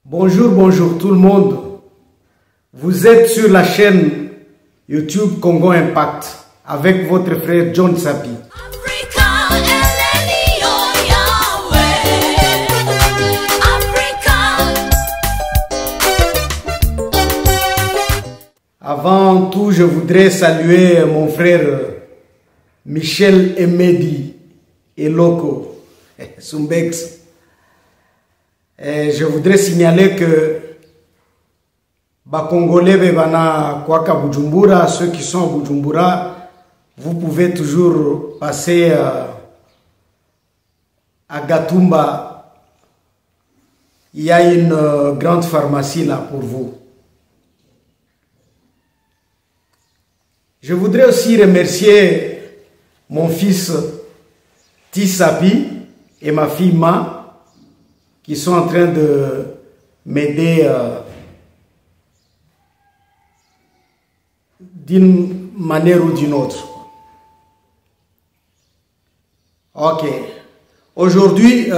Bonjour, bonjour tout le monde. Vous êtes sur la chaîne YouTube Congo Impact avec votre frère John Sapi. Avant tout, je voudrais saluer mon frère Michel Emedi Eloko Sumbex. Je voudrais signaler que Congolais Bebana Kwaka Bujumbura, ceux qui sont à Bujumbura, vous pouvez toujours passer à Gatumba. Il y a une grande pharmacie là pour vous. Je voudrais aussi remercier mon fils Tissapi et ma fille Ma qui sont en train de m'aider d'une manière ou d'une autre. Ok. Aujourd'hui,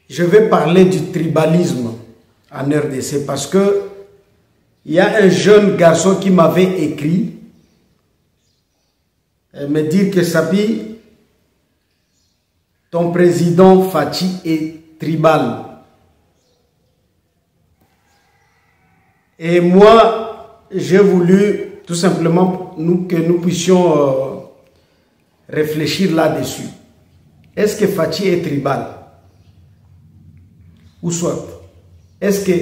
je vais parler du tribalisme en RDC parce que il y a un jeune garçon qui m'avait écrit me dire que Sapi, ton président Fachi est tribal. Et moi, j'ai voulu tout simplement que nous puissions réfléchir là-dessus. Est-ce que Fachi est tribal? Ou soit, est-ce que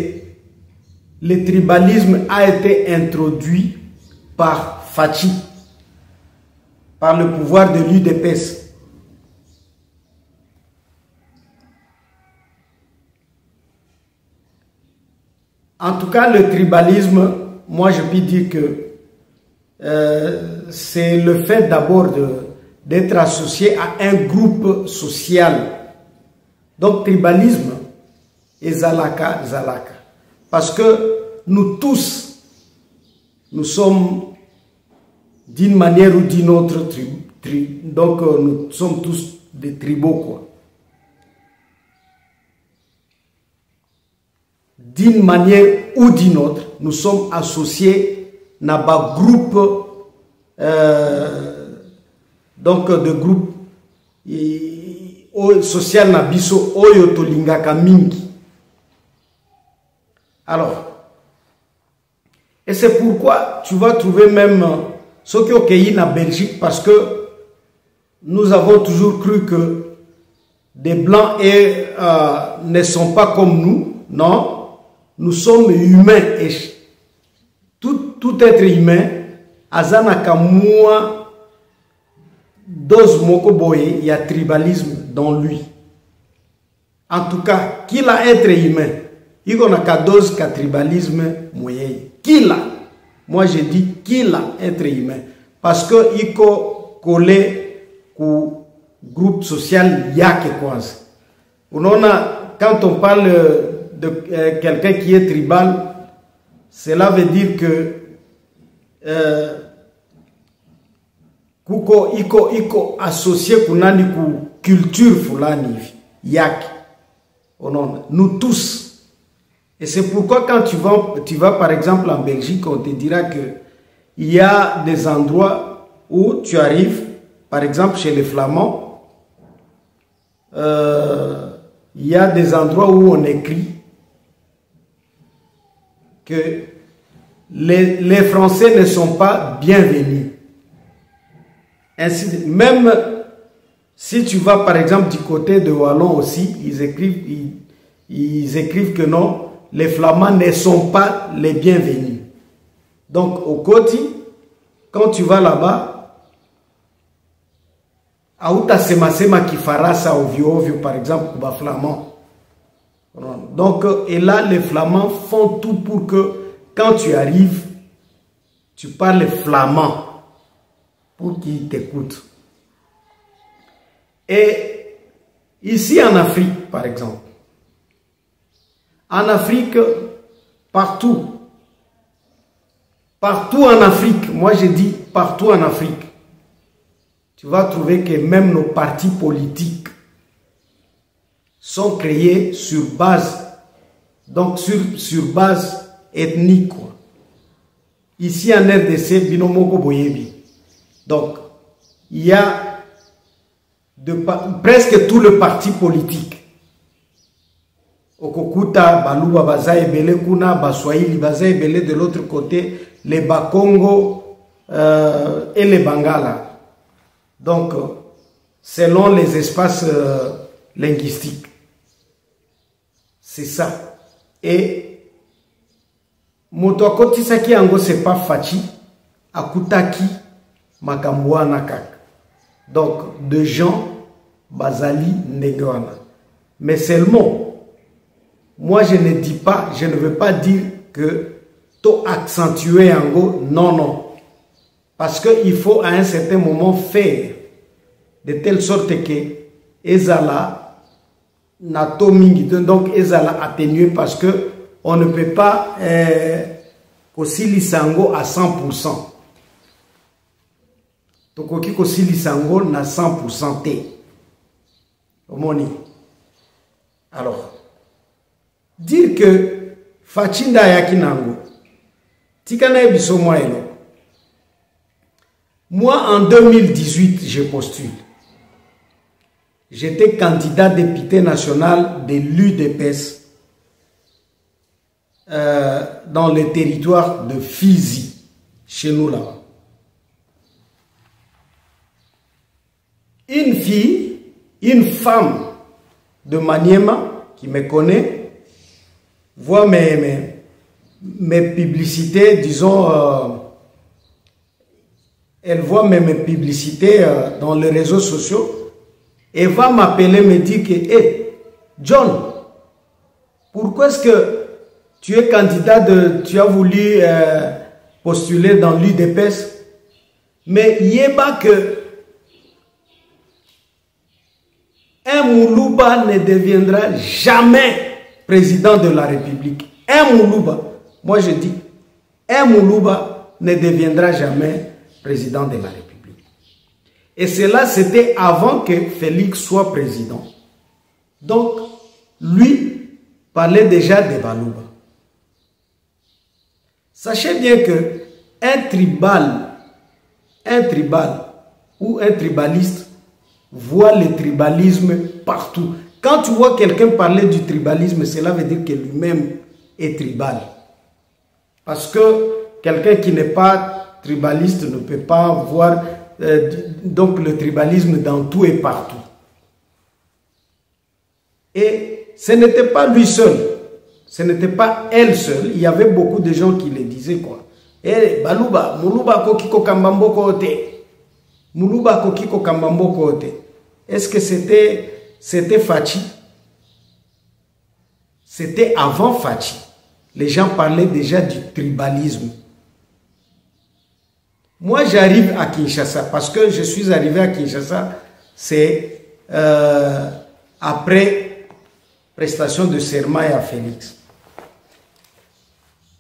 le tribalisme a été introduit par Fachi, par le pouvoir de l'UDPS? En tout cas, le tribalisme, moi je peux dire que c'est le fait d'abord d'être associé à un groupe social. Donc tribalisme et Zalaka. Parce que nous tous, nous sommes d'une manière ou d'une autre, donc nous sommes tous des tribaux, quoi. D'une manière ou d'une autre, nous sommes associés à un groupe, donc de groupe social nabiso oyo tolingaka mingi. Alors, et c'est pourquoi tu vas trouver même ceux qui ont accueilli en Belgique, parce que nous avons toujours cru que des blancs ne sont pas comme nous, non? Nous sommes humains et tout être humain, azanaka moua dose moko boye, il y a tribalisme dans lui. En tout cas, qu'il a être humain, il y a dose ka tribalisme moyen. Qu'il a, moi je dis qu'il a être humain, parce que il faut coller au groupe social yake kwanza. Quand on parle de quelqu'un qui est tribal, cela veut dire que kuko iko associé kunani ku culture fulani yaki. Nous tous. Et c'est pourquoi quand tu vas par exemple en Belgique, on te dira que il y a des endroits où tu arrives, par exemple chez les Flamands, il y a des endroits où on écrit que les Français ne sont pas bienvenus. Ainsi, même si tu vas par exemple du côté de Wallon aussi, ils écrivent que non, les Flamands ne sont pas les bienvenus. Donc au Koti, quand tu vas là-bas, Aouta Semasema Kifarasa Ovio par exemple, bah, Flamand. Donc, et là, les Flamands font tout pour que quand tu arrives, tu parles flamand pour qu'ils t'écoutent. Et ici en Afrique, par exemple, en Afrique, partout en Afrique, moi je dis partout en Afrique, tu vas trouver que même nos partis politiques sont créés sur base, donc sur base ethnique, quoi. Ici en RDC, binomoko boyebi. Donc, il y a presque tout le parti politique. Okokuta, Baluba, Bazaï, Belé, Kuna, Baswahili, Bazaï, Belé de l'autre côté, les Bakongo et les Bangala. Donc, selon les espaces linguistiques. C'est ça. Et Motokoti Saki Ango, c'est pas Fachi, Akutaki, Makambuana Kak. Donc, de gens, Bazali, Negwana. Mais seulement, moi je ne dis pas, je ne veux pas dire que to accentuer Ango, non, non. Parce qu'il faut à un certain moment faire de telle sorte que Ezala Nato Mingi, donc Ezala atténué parce que on ne peut pas aussi lisango à 100%. Tokoki kosi lisango na 100% te. Omoni. Alors, dire que Fachinda Yakinango, Tikana Ebiso Moelo, moi en 2018, je postule. J'étais candidat député national de l'UDPS dans le territoire de Fizi, chez nous là. Une fille, une femme de Maniema qui me connaît, voit mes publicités, disons, elle voit mes publicités dans les réseaux sociaux et va m'appeler, me dire que, hey, John, pourquoi est-ce que tu es candidat tu as voulu postuler dans l'UDPS, mais il n'y a pas que un Moulouba ne deviendra jamais président de la République. Un Moulouba, moi je dis, un Moulouba ne deviendra jamais président de la République. Et cela, c'était avant que Félix soit président. Donc, lui parlait déjà de Balouba. Sachez bien que un tribal ou un tribaliste voit le tribalisme partout. Quand tu vois quelqu'un parler du tribalisme, cela veut dire que lui-même est tribal. Parce que quelqu'un qui n'est pas tribaliste ne peut pas voir donc le tribalisme dans tout et partout. Et ce n'était pas lui seul, ce n'était pas elle seule. Il y avait beaucoup de gens qui le disaient quoi. Eh, Balouba, Moulouba kokiko kambamboko ote. Moulouba kokiko kambamboko ote. Est-ce que c'était Fachi? C'était avant Fachi. Les gens parlaient déjà du tribalisme. Moi, j'arrive à Kinshasa parce que je suis arrivé à Kinshasa, c'est après prestation de serment à Félix.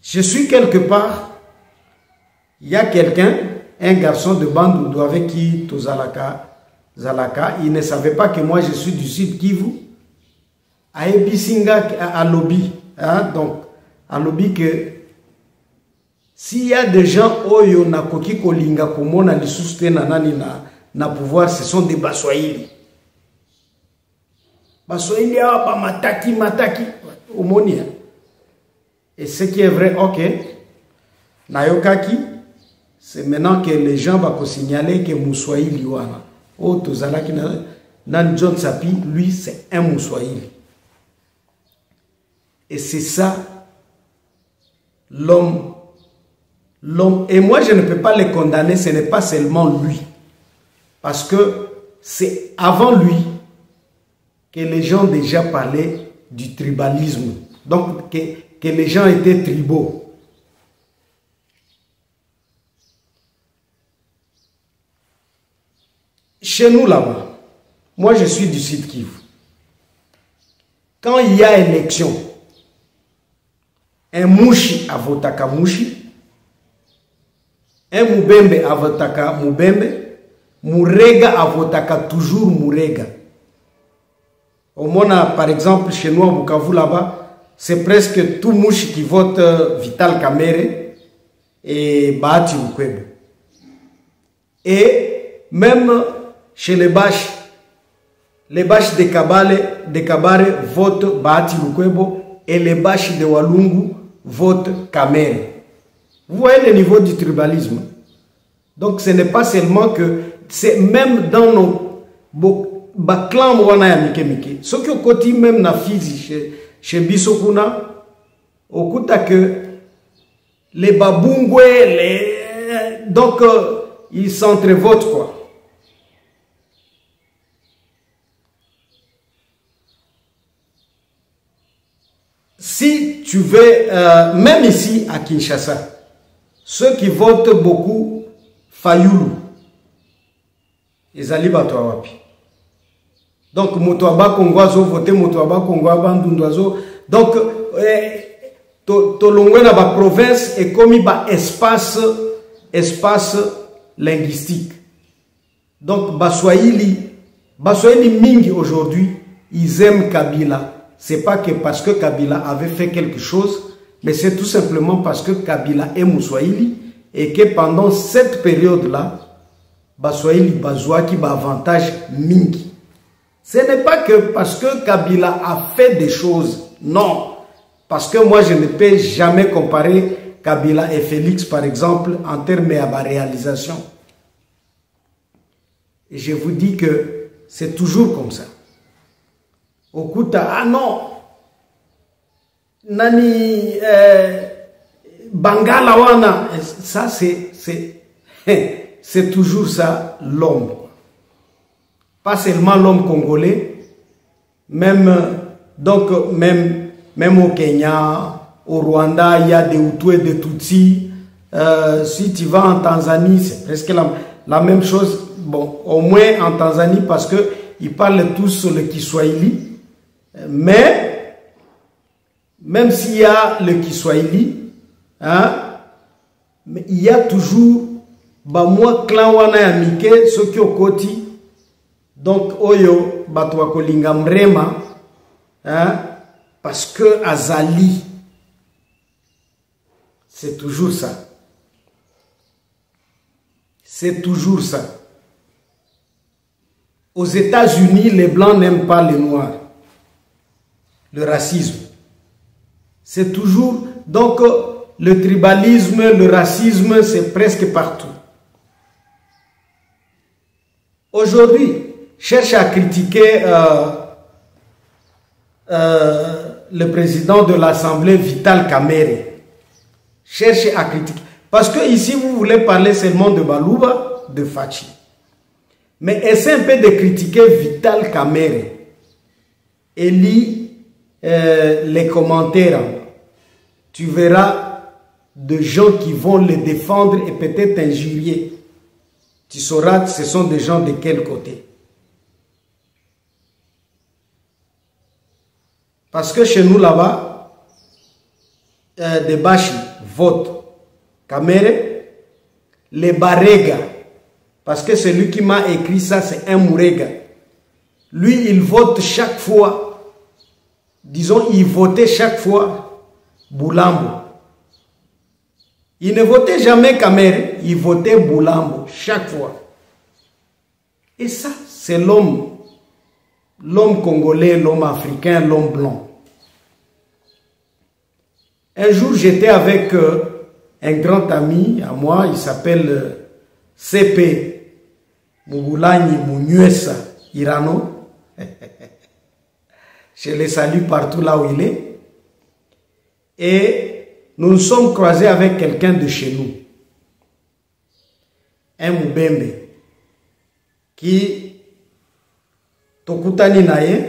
Je suis quelque part, il y a quelqu'un, un garçon de Bandoudo avec qui Zalaka, il ne savait pas que moi je suis du Sud Kivu, à Ebisinga, à Lobi, hein, donc à Lobi que s'il y a des gens oyo na koki kolinga komona lisusu te na nani na pouvoir, ce sont des Baswahili. Baswahili ba mataki omoni. Et ce qui est vrai, ok, nayokaki, c'est maintenant que les gens vont signaler que Mouswahili wana. Oh tozalaki nan John Sapi, lui c'est un Mouswahili. Et c'est ça l'homme. Et moi, je ne peux pas le condamner, ce n'est pas seulement lui. Parce que c'est avant lui que les gens déjà parlaient du tribalisme. Donc, que les gens étaient tribaux. Chez nous, là-bas, moi, je suis du Sud Kivu. Quand il y a élection, un Mouchi a votaka Mouchi, un Moubembe avotaka Moubembe, Mourega avotaka toujours Mourega. Au moins, par exemple, chez nous à Bukavu, là-bas, c'est presque tout mouche qui vote Vital Kamerhe et Bahati Lukwebo. Et même chez les Bâches de Kabare votent Bahati Lukwebo et les Bâches de Walungu votent Kamerhe. Vous voyez le niveau du tribalisme. Donc ce n'est pas seulement que, c'est même dans nos clans wana ya mike mike. Ce qui au côté même na Fizi chez Bisokuna, au kuta que les Babungwe, donc ils s'entrevotent quoi. Si tu veux, même ici à Kinshasa, ceux qui votent beaucoup Fayulu, ezali bato wapi. Donc Motoaba Kongwazo vote Motoaba Kongwaba Ndundoazo. Donc tolongwe na ba province et comme ba espace linguistique. Donc Baswahili mingi aujourd'hui, ils aiment Kabila. C'est pas que parce que Kabila avait fait quelque chose, mais c'est tout simplement parce que Kabila aime Swahili et que pendant cette période-là, Baswahili Bazouaki ba avantage mingi. Ce n'est pas que parce que Kabila a fait des choses, non. Parce que moi je ne peux jamais comparer Kabila et Félix par exemple en termes de réalisation. Et je vous dis que c'est toujours comme ça. Okuta, ah non, Nani Bangala wana, ça c'est toujours ça l'homme. Pas seulement l'homme congolais, même au Kenya, au Rwanda, il y a des Hutus et des Tutsis. Si tu vas en Tanzanie, c'est presque la même chose. Bon, au moins en Tanzanie parce que ils parlent tous le Kiswahili. Mais, même s'il y a le Kiswahili, hein, mais il y a toujours, moi, clan wana ya mike, ceux qui au koti, donc, oyo, batwa kolinga mrema, hein, parce que Azali, c'est toujours ça. C'est toujours ça. Aux États-Unis, les Blancs n'aiment pas les Noirs. Le racisme. C'est toujours... Donc, le tribalisme, le racisme, c'est presque partout. Aujourd'hui, cherche à critiquer le président de l'Assemblée, Vital Kamerhe. Cherche à critiquer. Parce que ici, vous voulez parler seulement de Balouba, de Fachi. Mais essaie un peu de critiquer Vital Kamerhe. Et lis les commentaires. Tu verras de gens qui vont le défendre et peut-être injurier. Tu sauras ce sont des gens de quel côté. Parce que chez nous là-bas, des Bashi votent Kamerhe, les Barega, parce que celui qui m'a écrit ça, c'est un Mourega. Lui, il vote chaque fois, disons, il votait chaque fois Boulambo. Il ne votait jamais Kamerhe, il votait Boulambo chaque fois. Et ça, c'est l'homme congolais, l'homme africain, l'homme blanc. Un jour, j'étais avec un grand ami à moi, il s'appelle CP Mugulani Munyuesa Irano. Je le salue partout là où il est. Et nous nous sommes croisés avec quelqu'un de chez nous. Un Moubembe qui Tokutani Naye.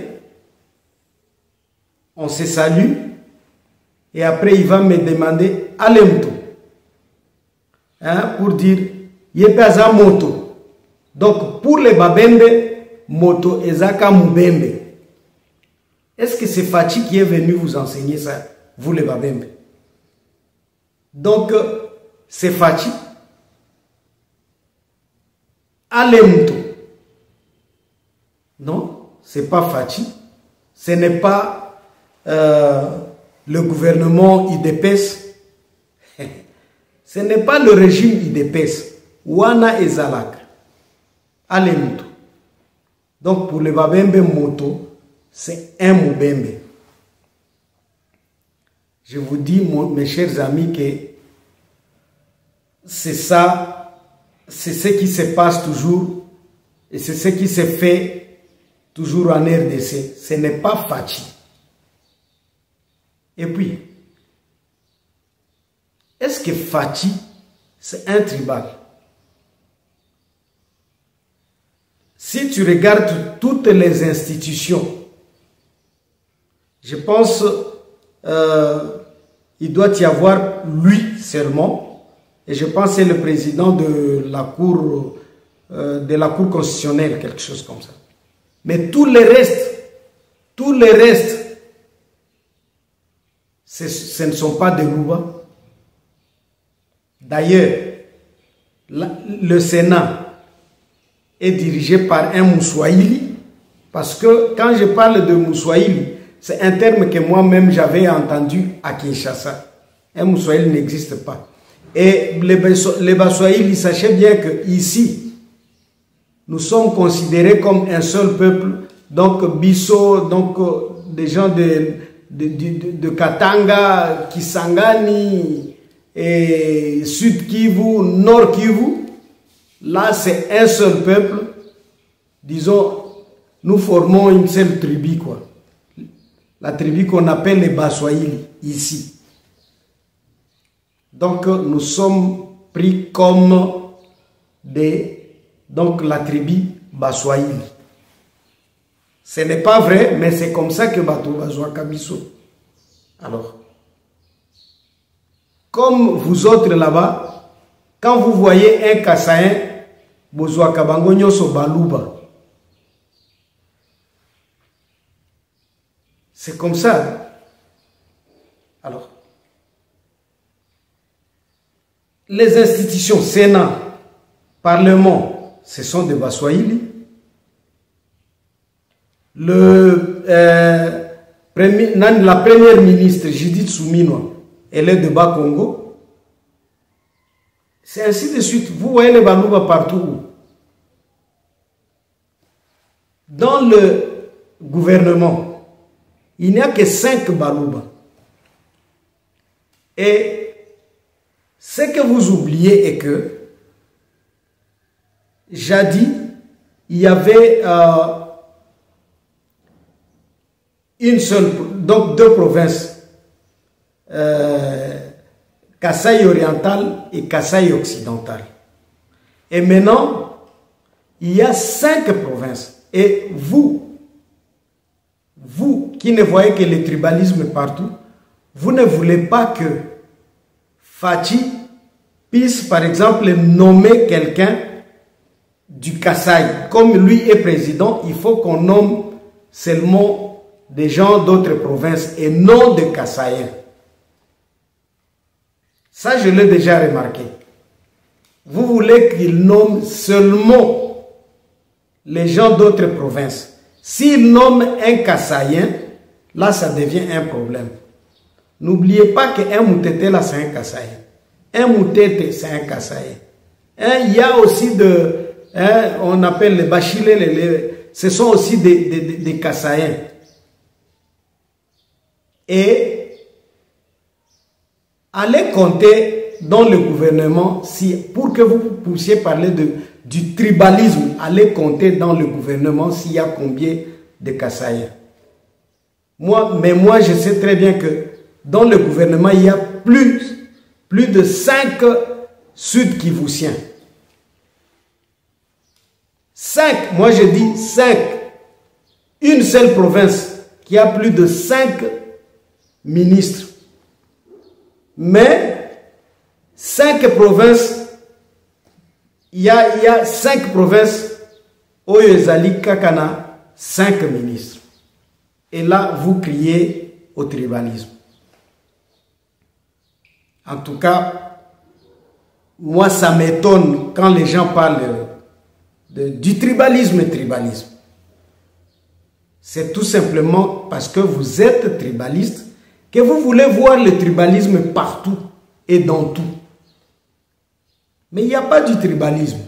On se salue. Et après, il va me demander Alemto. Hein, pour dire Yepaza moto. Donc, pour les Babembe, moto ezaka Moubembe. Est-ce que c'est Fachi qui est venu vous enseigner ça, vous les Babembe? Donc, c'est Fachi. Alemto. Non, c'est pas Fachi. ce n'est pas le gouvernement IDPS, ce n'est pas le régime IDPS. Wana ezalak. Allez, Moutou. Donc pour le Babembe Moto, c'est un Moubembe. Je vous dis, mes chers amis, que c'est ça, c'est ce qui se passe toujours et c'est ce qui se fait toujours en RDC. Ce n'est pas Fachi. Et puis, est-ce que Fachi, c'est un tribal? Si tu regardes toutes les institutions, je pense il doit y avoir lui seulement, et je pense que c'est le président de la cour constitutionnelle, quelque chose comme ça. Mais tout le reste, ce ne sont pas des Louba. D'ailleurs, le Sénat est dirigé par un Moussoaïli, parce que quand je parle de Moussoaïli, c'est un terme que moi-même j'avais entendu à Kinshasa. Un Moussoaïli n'existe pas. Et les Bassoaïli, sachez bien que ici, nous sommes considérés comme un seul peuple. Donc Bisso, donc des gens de Katanga, Kisangani, et Sud Kivu, Nord Kivu. Là, c'est un seul peuple. Disons, nous formons une seule tribu, quoi. La tribu qu'on appelle les Bassoaïli, ici. Donc, nous sommes pris comme donc la tribu Bassoaïli. Ce n'est pas vrai, mais c'est comme ça que Bato Bazwa Kabiso. Alors, comme vous autres là-bas, quand vous voyez un Kassaïen, Bozwa Kabango Nyoso Baluba. C'est comme ça. Alors, les institutions, Sénat, Parlement, ce sont des Bassoaïli. La première ministre, Judith Suminwa, elle est de Bas-Congo. C'est ainsi de suite. Vous voyez les Balouba partout. Dans le gouvernement, il n'y a que 5 Balouba. Et ce que vous oubliez est que, jadis, il y avait une seule, donc 2 provinces, Kasaï oriental et Kasaï occidental. Et maintenant, il y a 5 provinces. Et vous qui ne voyez que le tribalisme partout, vous ne voulez pas que Fachi puisse, par exemple, nommer quelqu'un du Kasaï. Comme lui est président, il faut qu'on nomme seulement des gens d'autres provinces et non des Kassaïens. Ça, je l'ai déjà remarqué. Vous voulez qu'il nomme seulement les gens d'autres provinces. S'il nomme un Kassaïen, là, ça devient un problème. N'oubliez pas qu'un Moutete, là, c'est un Kassaïen. Un Moutete, c'est un Kassaïen. Il y a aussi on appelle les Bachilés, ce sont aussi des Kassaïens. Et allez compter dans le gouvernement, pour que vous puissiez parler du tribalisme, allez compter dans le gouvernement s'il y a combien de Kassaïens. Mais moi, je sais très bien que dans le gouvernement, il y a plus de 5 Sud-Kivusiens. 5, moi je dis 5. Une seule province qui a plus de 5 ministres. Mais 5 provinces, il y a 5 provinces où Ezali Kakana 5 ministres. Et là, vous criez au tribalisme. En tout cas, moi, ça m'étonne quand les gens parlent du tribalisme et tribalisme. c'est tout simplement parce que vous êtes tribaliste que vous voulez voir le tribalisme partout et dans tout. Mais il n'y a pas du tribalisme,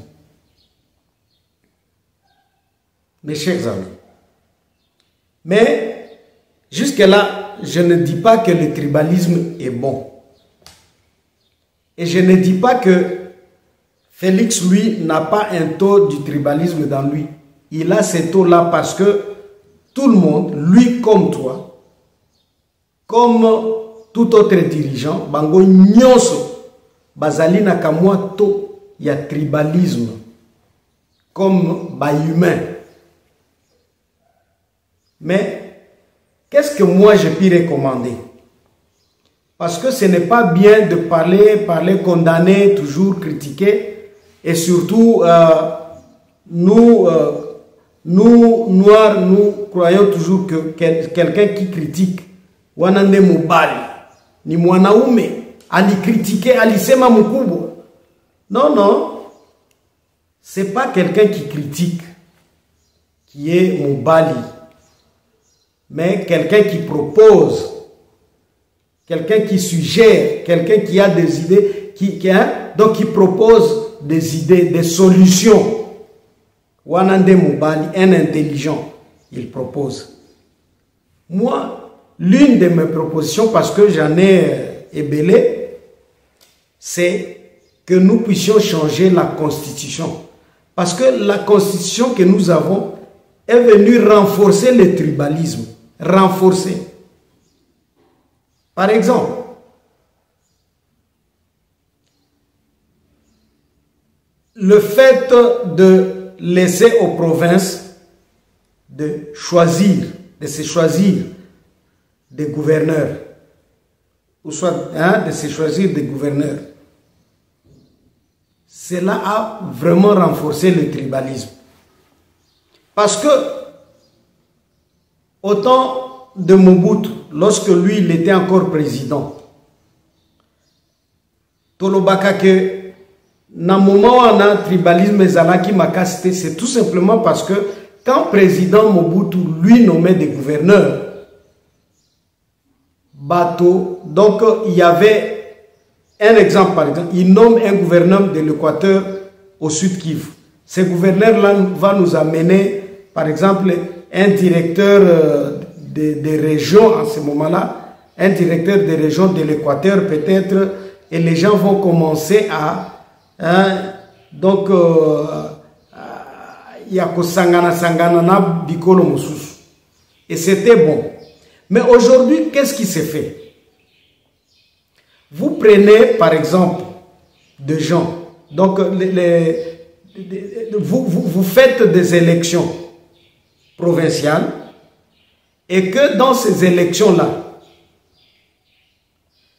mes chers amis. Mais jusque-là, je ne dis pas que le tribalisme est bon. Et je ne dis pas que Félix, lui, n'a pas un taux du tribalisme dans lui. Il a ce taux-là parce que tout le monde, lui comme toi, comme tout autre dirigeant, bango nyonso, bazali na kamwa to ya tribalisme, comme ba humain. Mais qu'est-ce que moi je puis recommander? Parce que ce n'est pas bien de parler, condamner, toujours critiquer. Et surtout, nous, Noirs, nous croyons toujours que quelqu'un qui critique, wanande mubali, ni mwanaume, ali critiquer, ali sema mukubwa. Non, non, c'est pas quelqu'un qui critique, qui est mubali, mais quelqu'un qui propose, quelqu'un qui suggère, quelqu'un qui a des idées, donc qui propose des idées, des solutions. Wanande Mubali, un intelligent, il propose. Moi, l'une de mes propositions, parce que j'en ai ébellé, c'est que nous puissions changer la Constitution. Parce que la Constitution que nous avons est venue renforcer le tribalisme. Renforcer. Par exemple, le fait de laisser aux provinces de choisir, de se choisir des gouverneurs, ou soit de se choisir des gouverneurs, cela a vraiment renforcé le tribalisme. Parce que, au temps de Mobutu, lorsque lui, il était encore président, Tolobaka que dans le moment où on a tribalisme Zalaki Makasite, c'est tout simplement parce que quand le président Mobutu lui nommait des gouverneurs, bateau, donc il y avait un exemple par exemple, il nomme un gouverneur de l'Équateur au Sud Kivu. Ce gouverneur-là va nous amener par exemple un directeur des régions en ce moment-là, un directeur des régions de l'Équateur peut-être, et les gens vont commencer à donc yako sangana na bikolo mususu. Et c'était bon. Mais aujourd'hui, qu'est-ce qui s'est fait? Vous prenez par exemple des gens, donc vous faites des élections provinciales et que dans ces élections-là,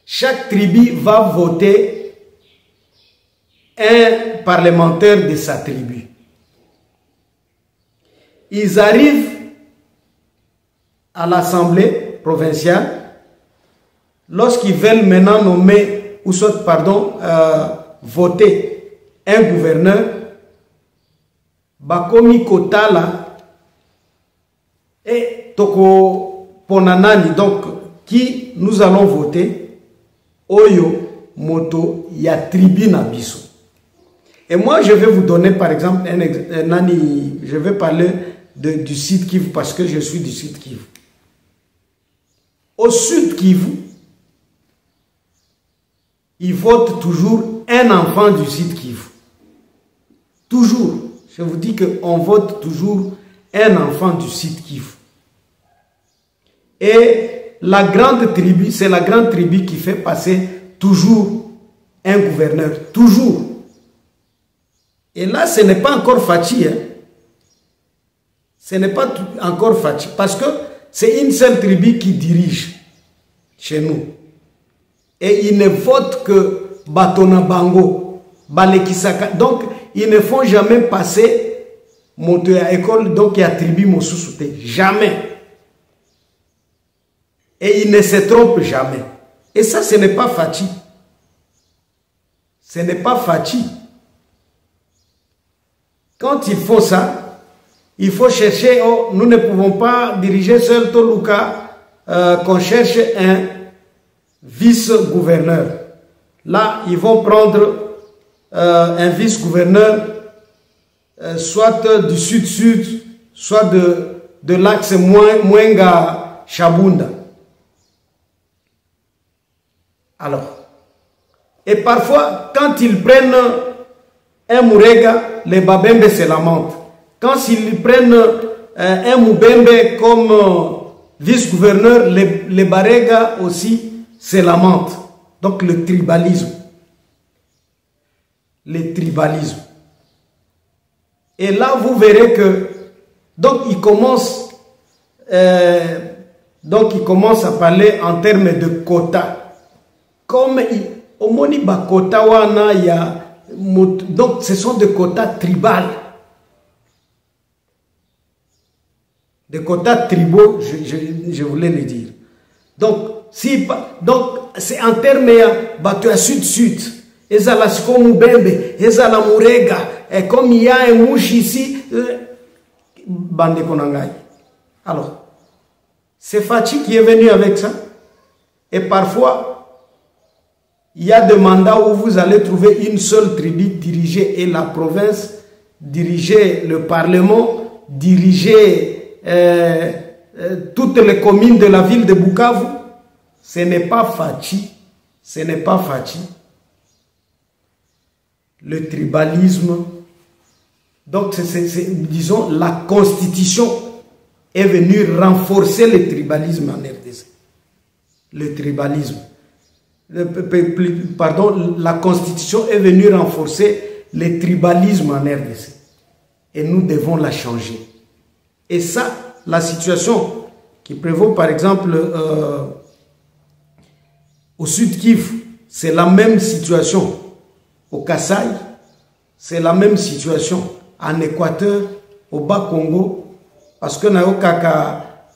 chaque tribu va voter un parlementaire de sa tribu. Ils arrivent à l'Assemblée provinciale lorsqu'ils veulent maintenant nommer, ou soit, pardon, voter un gouverneur, Bakomi Kotala et Toko Ponanani, donc qui nous allons voter, Oyo Moto ya tribu na biso. Et moi, je vais vous donner, par exemple, je vais parler du Sud Kivu parce que je suis du Sud Kivu. Au Sud Kivu, ils votent toujours un enfant du Sud Kivu. Toujours. Je vous dis qu'on vote toujours un enfant du Sud Kivu. Et la grande tribu, c'est la grande tribu qui fait passer toujours un gouverneur. Toujours. Et là, ce n'est pas encore Fachi. Hein. Ce n'est pas encore Fachi. Parce que c'est une seule tribu qui dirige chez nous. Et ils ne votent que Batona Bango, Balekisaka. Donc, ils ne font jamais passer monter à école, donc il y a tribu Mosusute. Jamais. Et ils ne se trompent jamais. Et ça, ce n'est pas Fachi. Ce n'est pas Fachi. Quand ils font ça, il faut chercher, oh, nous ne pouvons pas diriger seul Toluka, qu'on cherche un vice-gouverneur. Là, ils vont prendre un vice-gouverneur, soit du sud-sud, soit de l'axe Mwenga-Chabunda. Alors, et parfois, quand ils prennent un Mourega, les Babembe se lamentent. Quand ils prennent un Moubembe comme vice-gouverneur, les Barega aussi se lamentent. Donc le tribalisme. Le tribalisme. Et là, vous verrez que, donc il commence à parler en termes de quotas. Comme au Moniba quota wana, il y a, donc ce sont des quotas tribaux. Des quotas tribaux, je voulais le dire. Donc, c'est en termes de sud-sud. Et ça, c'est comme Mbembe, et ça, la Mourega, et comme il y a un mouche ici, bande konangai. Alors, c'est Fachi qui est venu avec ça. Et parfois, il y a des mandats où vous allez trouver une seule tribu diriger et la province, diriger le parlement, diriger toutes les communes de la ville de Bukavu. Ce n'est pas Fachi. Ce n'est pas Fachi. Le tribalisme. Donc, disons, la constitution est venue renforcer le tribalisme en RDC. Le tribalisme. Pardon, la constitution est venue renforcer le tribalisme en RDC. Et nous devons la changer. Et ça, la situation qui prévaut, par exemple, au Sud Kivu, c'est la même situation. Au Kasaï, c'est la même situation. En Équateur, au Bas-Congo, parce que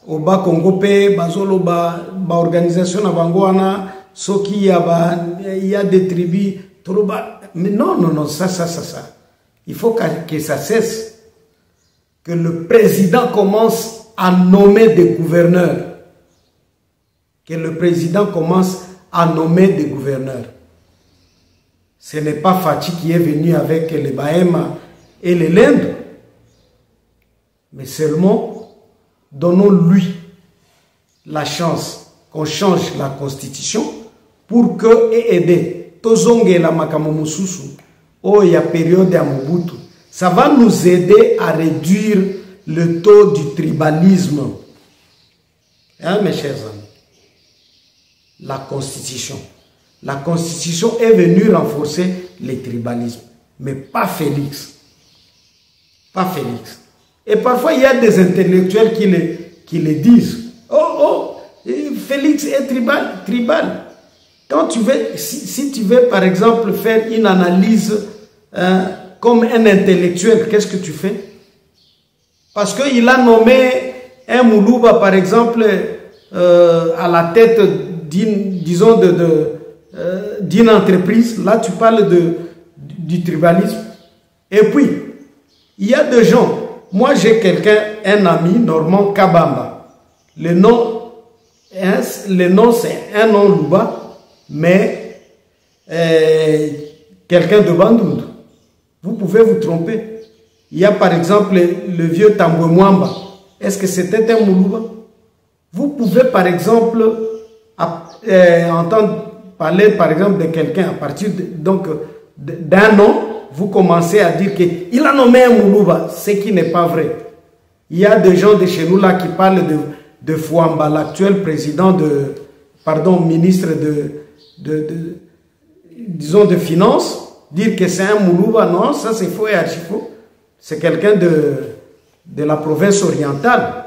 au Bas-Congo, organisation il y a des tribus. Mais non, ça. Il faut que ça cesse. Que le président commence à nommer des gouverneurs. Que le président commence à nommer des gouverneurs. Ce n'est pas Fachi qui est venu avec les Bahema et les Lendes. Mais seulement, donnons-lui la chance qu'on change la constitution pour que et aider. Tozonge la makamomususu. Oh, il y a période à Mobutu. Ça va nous aider à réduire le taux du tribalisme. Hein, mes chers amis? La constitution. La constitution est venue renforcer le tribalisme. Mais pas Félix. Pas Félix. Et parfois, il y a des intellectuels qui le disent. Oh, Félix est tribal. Quand tu veux, si tu veux, par exemple, faire une analyse comme un intellectuel, qu'est-ce que tu fais? Parce qu'il a nommé un Moulouba, par exemple, à la tête d'une entreprise. Là, tu parles du tribalisme. Et puis, il y a des gens. Moi, j'ai un ami, Normand Kabamba. Le nom, c'est un nom Louba, mais quelqu'un de Bandundu. Vous pouvez vous tromper. Il y a par exemple le vieux Tambwe Mwamba. Est-ce que c'était un Moulouba? Vous pouvez par exemple entendre parler par exemple de quelqu'un à partir d'un nom, vous commencez à dire qu'il a nommé un Moulouba, ce qui n'est pas vrai. Il y a des gens de chez nous là qui parlent de Fouamba, l'actuel président ministre disons de finances, dire que c'est un Moulouba, non, ça c'est faux et archi faux. C'est quelqu'un de la province orientale.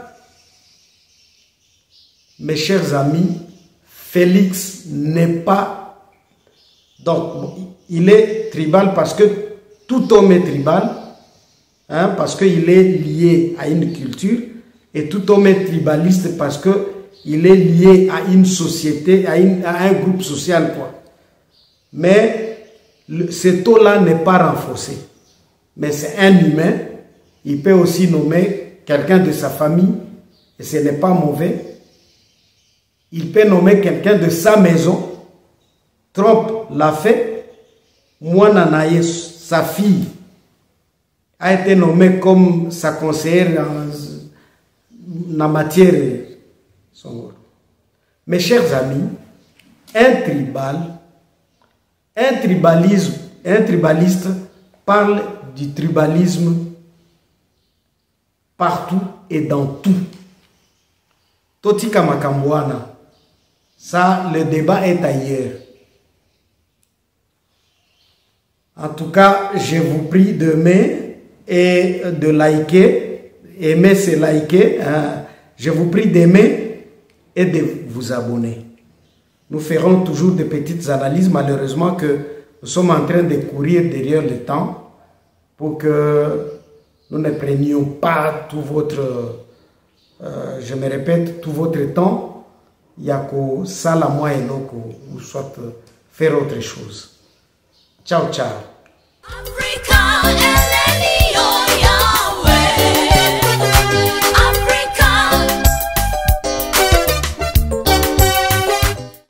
Mes chers amis, Félix n'est pas... Donc, il est tribal parce que tout homme est tribal, hein, parce qu'il est lié à une culture, et tout homme est tribaliste parce qu'il est lié à une société, à un groupe social, quoi. Mais ce taux-là n'est pas renforcé. Mais c'est un humain, il peut aussi nommer quelqu'un de sa famille, et ce n'est pas mauvais. Il peut nommer quelqu'un de sa maison. Trump l'a fait. Moi, Nanaye, sa fille, a été nommée comme sa conseillère en la matière. Mes chers amis, un tribaliste parle du tribalisme partout et dans tout. Totika Makambouana, ça, le débat est ailleurs. En tout cas, je vous prie d'aimer et de liker. Aimer, c'est liker. Hein. Je vous prie d'aimer et de vous abonner. Nous ferons toujours des petites analyses. Malheureusement que nous sommes en train de courir derrière le temps pour que nous ne prenions pas tout votre, je me répète, tout votre temps. Il y a que ça la moi et non que vous soit faire autre chose. Ciao, ciao. Africa.